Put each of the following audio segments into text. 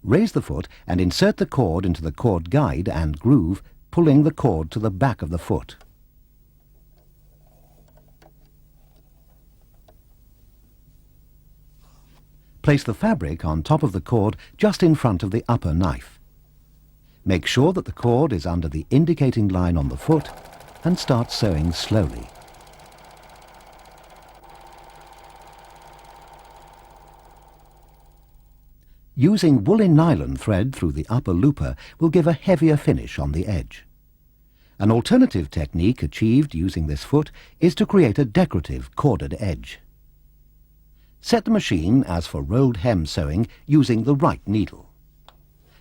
Raise the foot and insert the cord into the cord guide and groove, pulling the cord to the back of the foot. Place the fabric on top of the cord just in front of the upper knife. Make sure that the cord is under the indicating line on the foot and start sewing slowly. Using woolen nylon thread through the upper looper will give a heavier finish on the edge. An alternative technique achieved using this foot is to create a decorative corded edge. Set the machine as for rolled hem sewing using the right needle.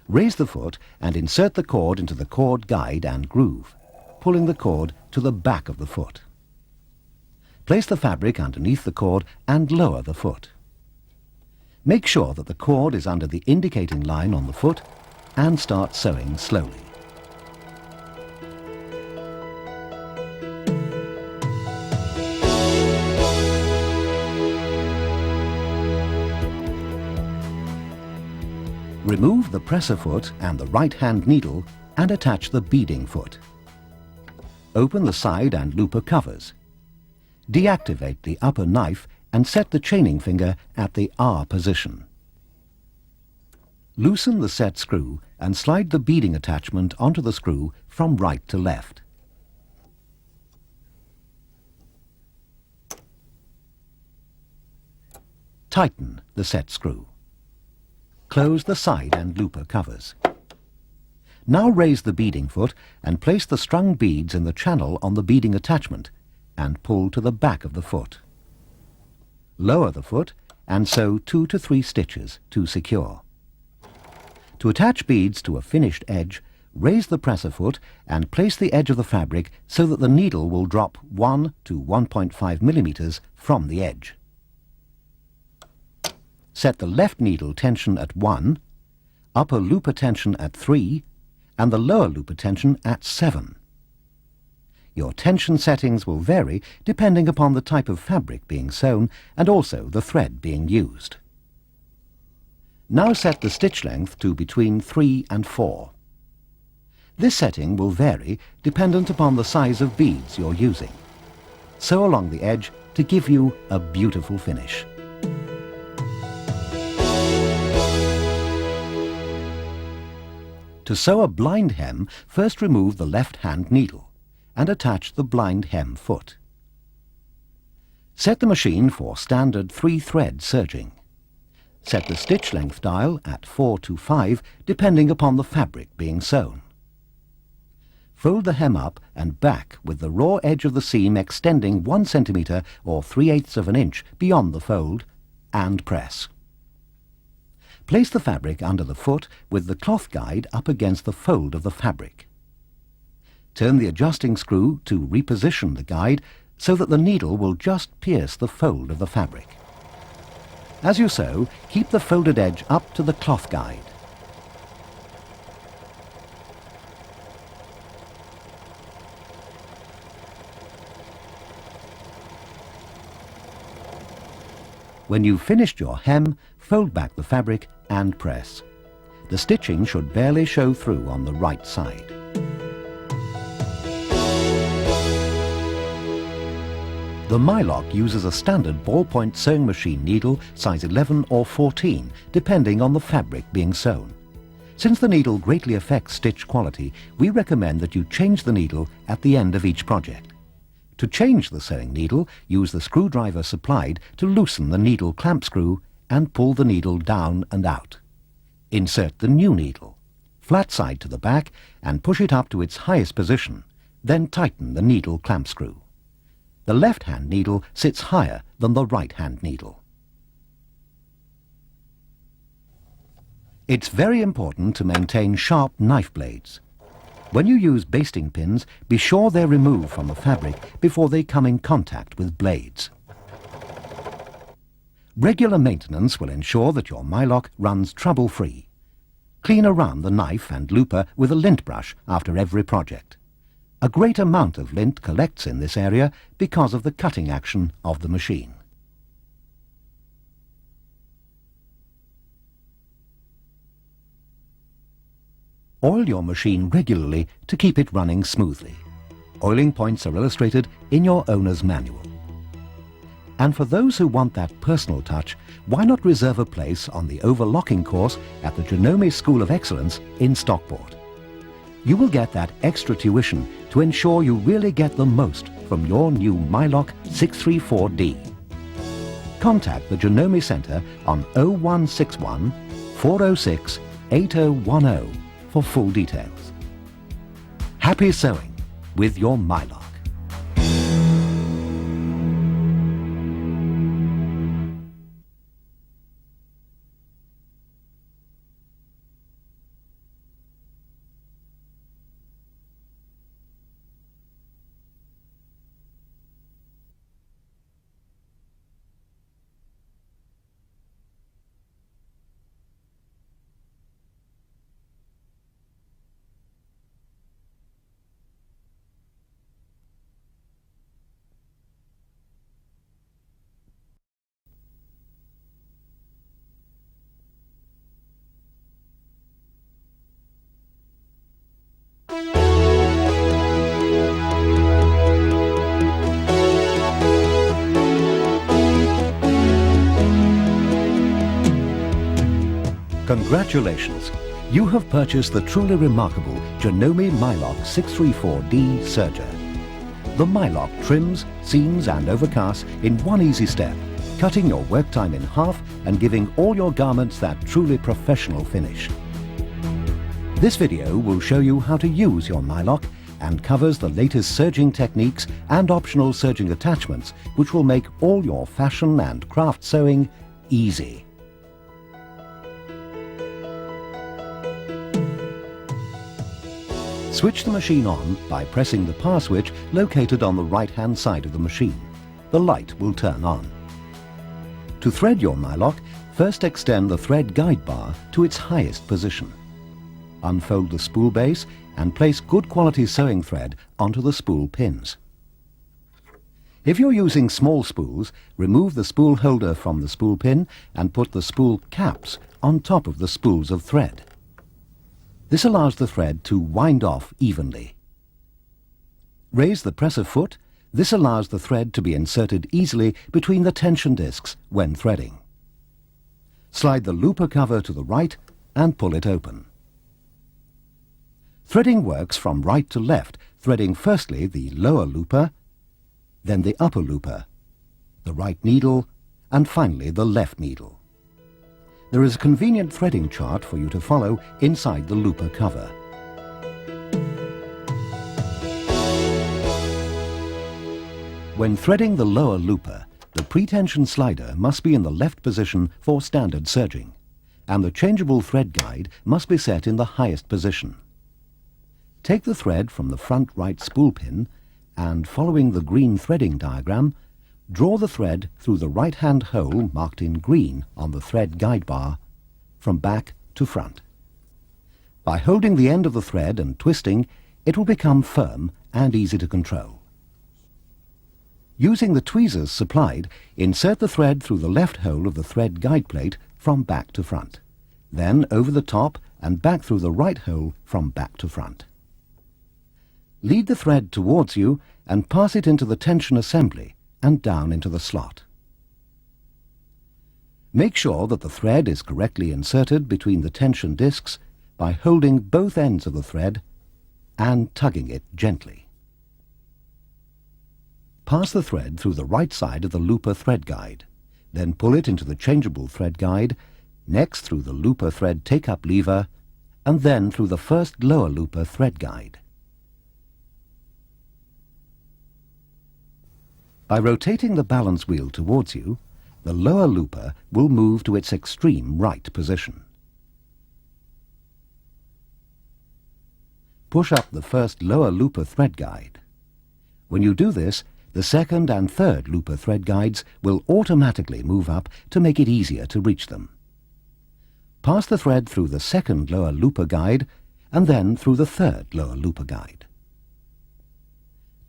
Raise the foot and insert the cord into the cord guide and groove, pulling the cord to the back of the foot. Place the fabric underneath the cord and lower the foot. Make sure that the cord is under the indicating line on the foot and start sewing slowly. Remove the presser foot and the right-hand needle and attach the beading foot. Open the side and looper covers. Deactivate the upper knife and set the chaining finger at the R position. Loosen the set screw and slide the beading attachment onto the screw from right to left. Tighten the set screw. Close the side and looper covers. Now raise the beading foot and place the strung beads in the channel on the beading attachment and pull to the back of the foot. Lower the foot and sew 2 to 3 stitches to secure. To attach beads to a finished edge, raise the presser foot and place the edge of the fabric so that the needle will drop 1 to 1.5 millimeters from the edge. Set the left needle tension at 1, upper looper tension at 3, and the lower looper tension at 7. Your tension settings will vary depending upon the type of fabric being sewn and also the thread being used. Now set the stitch length to between 3 and 4. This setting will vary dependent upon the size of beads you're using. Sew along the edge to give you a beautiful finish. To sew a blind hem, first remove the left-hand needle and attach the blind hem foot. Set the machine for standard 3-thread serging. Set the stitch length dial at 4 to 5 depending upon the fabric being sewn. Fold the hem up and back with the raw edge of the seam extending 1 centimeter or 3/8 of an inch beyond the fold and press. Place the fabric under the foot with the cloth guide up against the fold of the fabric. Turn the adjusting screw to reposition the guide so that the needle will just pierce the fold of the fabric. As you sew, keep the folded edge up to the cloth guide. When you've finished your hem, fold back the fabric and press. The stitching should barely show through on the right side. The Mylock uses a standard ballpoint sewing machine needle size 11 or 14, depending on the fabric being sewn. Since the needle greatly affects stitch quality, we recommend that you change the needle at the end of each project. To change the sewing needle, use the screwdriver supplied to loosen the needle clamp screw and pull the needle down and out. Insert the new needle, flat side to the back, and push it up to its highest position. Then tighten the needle clamp screw. The left-hand needle sits higher than the right-hand needle. It's very important to maintain sharp knife blades. When you use basting pins, be sure they're removed from the fabric before they come in contact with blades. Regular maintenance will ensure that your Mylock runs trouble-free. Clean around the knife and looper with a lint brush after every project. A great amount of lint collects in this area because of the cutting action of the machine. Oil your machine regularly to keep it running smoothly. Oiling points are illustrated in your owner's manual. And for those who want that personal touch, why not reserve a place on the overlocking course at the Janome School of Excellence in Stockport? You will get that extra tuition to ensure you really get the most from your new Mylock 634D. Contact the Janome Centre on 0161 406 8010 for full details. Happy sewing with your Mylock. Congratulations! You have purchased the truly remarkable Janome Mylock 634D serger. The Mylock trims, seams and overcasts in one easy step, cutting your work time in half and giving all your garments that truly professional finish. This video will show you how to use your Mylock and covers the latest serging techniques and optional serging attachments which will make all your fashion and craft sewing easy. Switch the machine on by pressing the power switch located on the right-hand side of the machine. The light will turn on. To thread your Mylock, first extend the thread guide bar to its highest position. Unfold the spool base and place good quality sewing thread onto the spool pins. If you're using small spools, remove the spool holder from the spool pin and put the spool caps on top of the spools of thread. This allows the thread to wind off evenly. Raise the presser foot. This allows the thread to be inserted easily between the tension discs when threading. Slide the looper cover to the right and pull it open. Threading works from right to left, threading firstly the lower looper, then the upper looper, the right needle, and finally the left needle. There is a convenient threading chart for you to follow inside the looper cover. When threading the lower looper, the pretension slider must be in the left position for standard serging, and the changeable thread guide must be set in the highest position. Take the thread from the front right spool pin and, following the green threading diagram, draw the thread through the right-hand hole marked in green on the thread guide bar from back to front. By holding the end of the thread and twisting, it will become firm and easy to control. Using the tweezers supplied, insert the thread through the left hole of the thread guide plate from back to front, then over the top and back through the right hole from back to front. Lead the thread towards you and pass it into the tension assembly and down into the slot. Make sure that the thread is correctly inserted between the tension discs by holding both ends of the thread and tugging it gently. Pass the thread through the right side of the looper thread guide, then pull it into the changeable thread guide, next through the looper thread take-up lever, and then through the first lower looper thread guide. By rotating the balance wheel towards you, the lower looper will move to its extreme right position. Push up the first lower looper thread guide. When you do this, the second and third looper thread guides will automatically move up to make it easier to reach them. Pass the thread through the second lower looper guide and then through the third lower looper guide.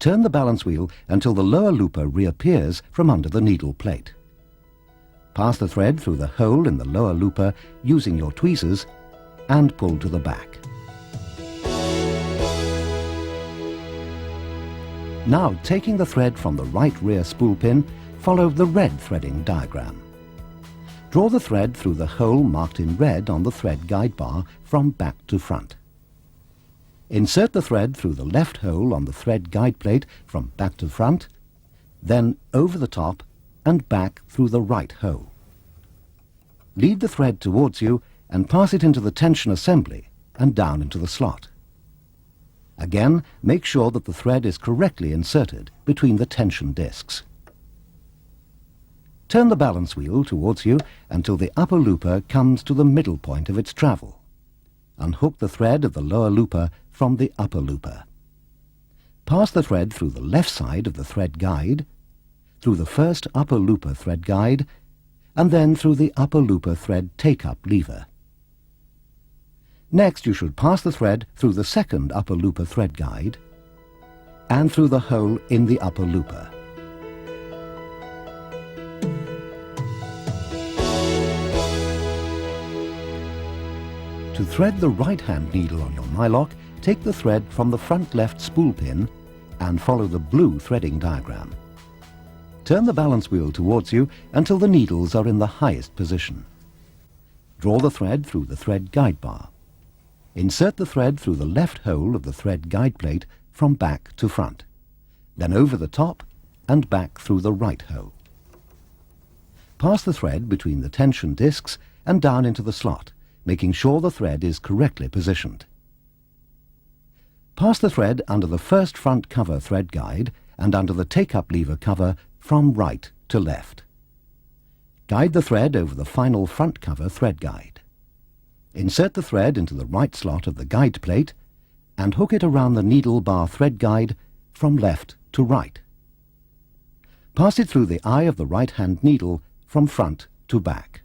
Turn the balance wheel until the lower looper reappears from under the needle plate. Pass the thread through the hole in the lower looper using your tweezers and pull to the back. Now, taking the thread from the right rear spool pin, follow the red threading diagram. Draw the thread through the hole marked in red on the thread guide bar from back to front. Insert the thread through the left hole on the thread guide plate from back to front, then over the top and back through the right hole. Lead the thread towards you and pass it into the tension assembly and down into the slot. Again, make sure that the thread is correctly inserted between the tension discs. Turn the balance wheel towards you until the upper looper comes to the middle point of its travel. Unhook the thread of the lower looper from the upper looper. Pass the thread through the left side of the thread guide, through the first upper looper thread guide, and then through the upper looper thread take-up lever. Next, you should pass the thread through the second upper looper thread guide and through the hole in the upper looper. To thread the right-hand needle on your nylock, take the thread from the front left spool pin and follow the blue threading diagram. Turn the balance wheel towards you until the needles are in the highest position. Draw the thread through the thread guide bar. Insert the thread through the left hole of the thread guide plate from back to front, then over the top and back through the right hole. Pass the thread between the tension discs and down into the slot, making sure the thread is correctly positioned. Pass the thread under the first front cover thread guide and under the take-up lever cover from right to left. Guide the thread over the final front cover thread guide. Insert the thread into the right slot of the guide plate and hook it around the needle bar thread guide from left to right. Pass it through the eye of the right-hand needle from front to back.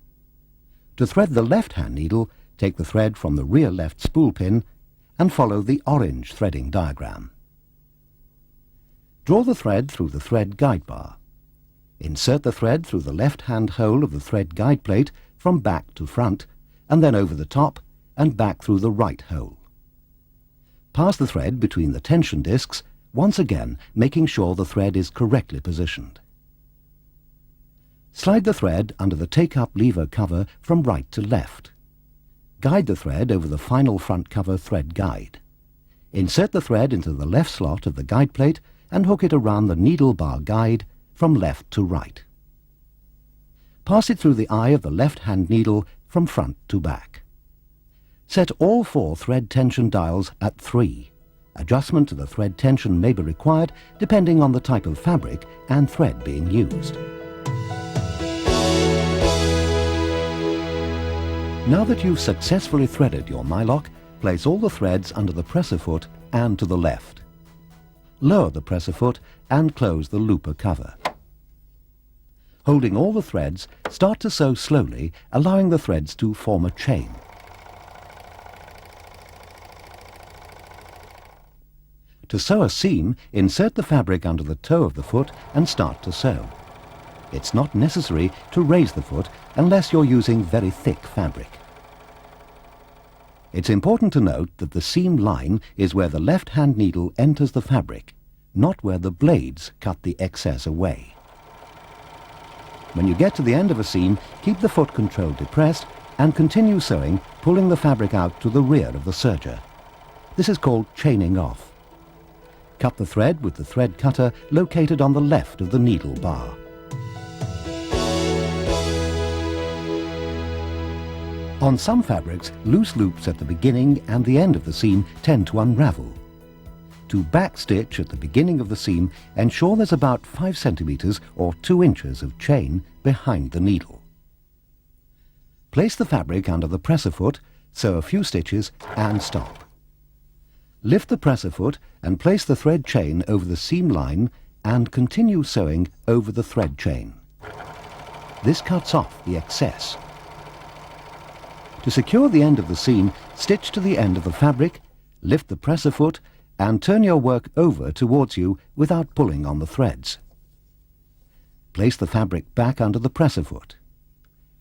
To thread the left-hand needle, take the thread from the rear left spool pin and follow the orange threading diagram. Draw the thread through the thread guide bar. Insert the thread through the left-hand hole of the thread guide plate from back to front and then over the top and back through the right hole. Pass the thread between the tension discs, once again making sure the thread is correctly positioned. Slide the thread under the take-up lever cover from right to left. Guide the thread over the final front cover thread guide. Insert the thread into the left slot of the guide plate and hook it around the needle bar guide from left to right. Pass it through the eye of the left-hand needle from front to back. Set all 4 thread tension dials at 3. Adjustment to the thread tension may be required depending on the type of fabric and thread being used. Now that you've successfully threaded your nylock, place all the threads under the presser foot and to the left. Lower the presser foot and close the looper cover. Holding all the threads, start to sew slowly, allowing the threads to form a chain. To sew a seam, insert the fabric under the toe of the foot and start to sew. It's not necessary to raise the foot unless you're using very thick fabric. It's important to note that the seam line is where the left-hand needle enters the fabric, not where the blades cut the excess away. When you get to the end of a seam, keep the foot control depressed and continue sewing, pulling the fabric out to the rear of the serger. This is called chaining off. Cut the thread with the thread cutter located on the left of the needle bar. On some fabrics, loose loops at the beginning and the end of the seam tend to unravel. To backstitch at the beginning of the seam, ensure there's about 5 centimeters or 2 inches of chain behind the needle. Place the fabric under the presser foot, sew a few stitches and stop. Lift the presser foot and place the thread chain over the seam line and continue sewing over the thread chain. This cuts off the excess. To secure the end of the seam, stitch to the end of the fabric, lift the presser foot and turn your work over towards you without pulling on the threads. Place the fabric back under the presser foot.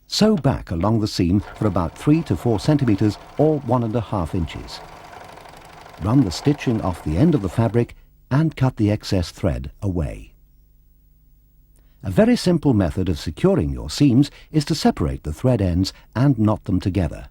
Sew back along the seam for about 3 to 4 centimeters or 1.5 inches. Run the stitching off the end of the fabric and cut the excess thread away. A very simple method of securing your seams is to separate the thread ends and knot them together.